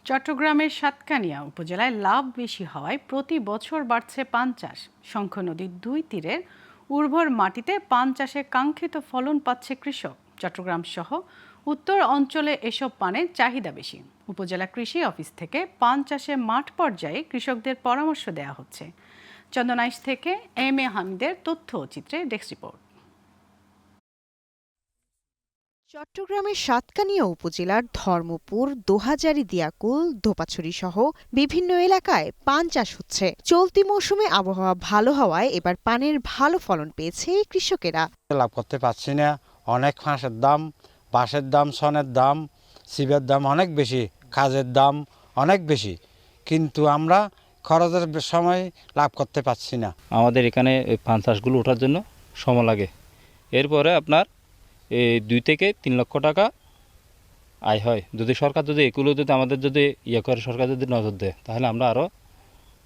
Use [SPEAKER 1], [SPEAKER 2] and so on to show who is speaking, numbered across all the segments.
[SPEAKER 1] চট্টগ্রামের সাতকানিয়া উপজেলায় লাভ বেশি হওয়ায় প্রতি বছর বাড়ছে পান চাষ। শঙ্খ নদীর দুই তীরের উর্বর মাটিতে পান চাষে কাঙ্ক্ষিত ফলন পাচ্ছে কৃষক। চট্টগ্রাম সহ উত্তর অঞ্চলে এসব পানের চাহিদা বেশি। উপজেলা কৃষি অফিস থেকে পান চাষে মাঠ পর্যায়ে কৃষকদের পরামর্শ দেওয়া হচ্ছে। চন্দনাইশ থেকে এম এ হামিদের তথ্য চিত্রে ডেস্ক রিপোর্ট।
[SPEAKER 2] চট্টগ্রামের সাতকানিয়া উপজেলার ধর্মপুর, দোহাজারী, দিয়াকুল, ধোপাছড়ি সহ বিভিন্ন এলাকায় পান চাষ হচ্ছে। চলতি মৌসুমে আবহাওয়া ভালো হওয়ায় এবার পানের ভালো ফলন পেয়েছে কৃষকেরা।
[SPEAKER 3] লাভ করতে পারছি না, অনেক ফাঁসের দাম, বাঁশের দাম, সনের দাম, সিবের দাম অনেক বেশি, কাজের দাম অনেক বেশি, কিন্তু আমরা খরচের সময় লাভ করতে পারছি না।
[SPEAKER 4] আমাদের এখানে পান চাষগুলো ওঠার জন্য সময় লাগে। এরপরে আপনার 2 থেকে 3 লক্ষ টাকা আয় হয়। যদি সরকার যদি এগুলো যদি আমাদের যদি করে, সরকার যদি নজর দেয়, তাহলে আমরা আরও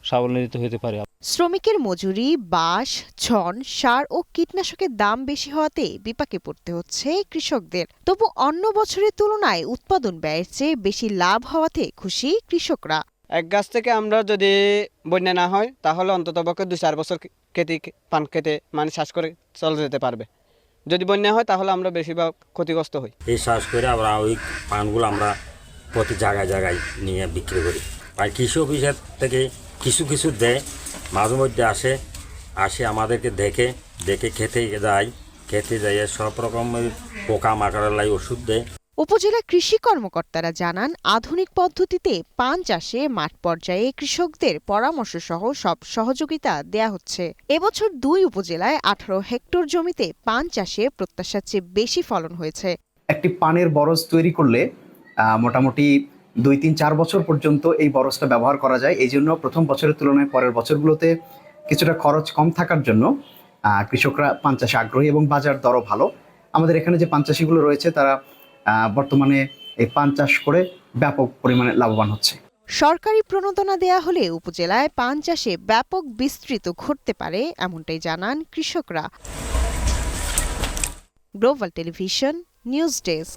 [SPEAKER 4] স্বাবলম্বিত হতে পারি।
[SPEAKER 2] শ্রমিকের মজুরি, বাঁশ, ছন, সার ও কীটনাশকের দাম বেশি হওয়াতে বিপাকে পড়তে হচ্ছে কৃষকদের। তবু অন্য বছরের তুলনায় উৎপাদন ব্যয়ের চেয়ে বেশি লাভ হওয়াতে খুশি কৃষকরা।
[SPEAKER 5] এক গাছ থেকে আমরা যদি বন্যা না হয় তাহলে অন্ততপক্ষে 2-4 বছর পান খেতে মানে চাষ করে চলে যেতে পারবে। যদি বন্যা হয় তাহলে আমরা বেশিরভাগ ক্ষতিগ্রস্ত হই।
[SPEAKER 6] এই চাষ করে আমরা ওই পানগুলো আমরা প্রতি জায়গায় জায়গায় নিয়ে বিক্রি করি। আর কৃষি অফিসের থেকে কিছু দেয়, মাঝে মধ্যে আসে আমাদেরকে দেখে খেতে যাই সব রকমের পোকা মাকড়ের লাই ওষুধ দেয়।
[SPEAKER 2] উপজেলা কৃষি কর্মকর্তারা জানান, আধুনিক পদ্ধতিতে পান চাষে মাঠ পর্যায়ে কৃষকদের পরামর্শ সহ সব সহযোগিতা দেয়া হচ্ছে। এবছর 2 উপজেলায় 18 হেক্টর জমিতে পান চাষে প্রত্যাশার চেয়ে বেশি ফলন হয়েছে।
[SPEAKER 7] একটি পানের বরজ তৈরি করলে মোটামুটি 2-3-4 বছর পর্যন্ত এই বরজটা ব্যবহার করা যায়। এই জন্য প্রথম বছরের তুলনায় পরের বছরগুলোতে কিছুটা খরচ কম থাকার জন্য কৃষকরা পান চাষে আগ্রহী এবং বাজার দরও ভালো। আমাদের এখানে যে পান চাষিগুলো রয়েছে তারা বর্তমানে এই পান চাষ করে ব্যাপক পরিমাণে লাভবান হচ্ছে।
[SPEAKER 2] সরকারি প্রণোদনা দেয়া হলে উপজেলায় পান চাষে ব্যাপক বিস্তৃত ঘটতে পারে, এমনটাই জানান কৃষকরা। Global television news desk.